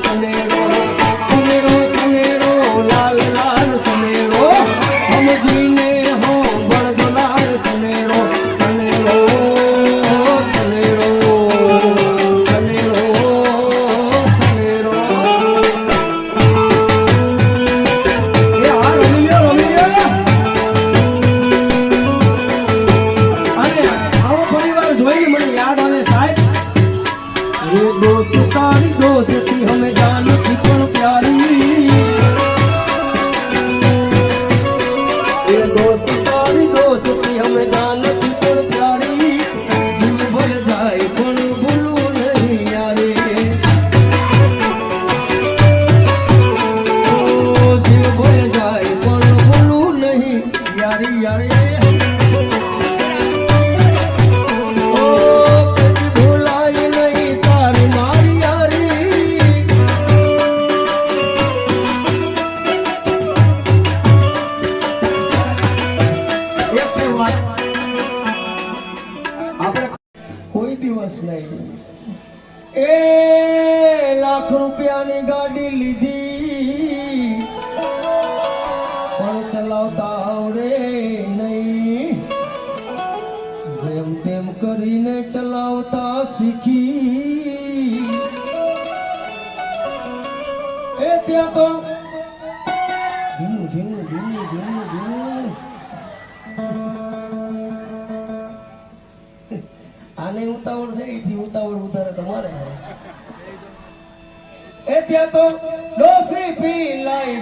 सनेरो सनेरो सनेरो लाल लाल सनेरो हम जीने हो बड़ दुलार सनेरो सनेरो सनेरो सनेरो सनेरो ये हार रमियो अरे आओ परिवार જોઈને મને યાદ આવે સાહેબ ये दोस्त तारी दोस्ती हमें जान की पण प्यारी ये दोस्त तारी दोस्ती हमें जान की पण प्यारी जीव भर जाए पण भूलू नहीं यारे ओ जीव भर जाए पण भूलू नहीं यारी यारे ए लाख रुपयानी गाड़ी लीधी पण चलावता आवड़े नहीं जेम तेम करीने चलावता सीखी ए त्या तो धीमू धीमू धीमू धीमू धीमू आने उतावड़ से इथी उतावड़ उतारे तुम्हारे ए त्या तो डोसी पी लाई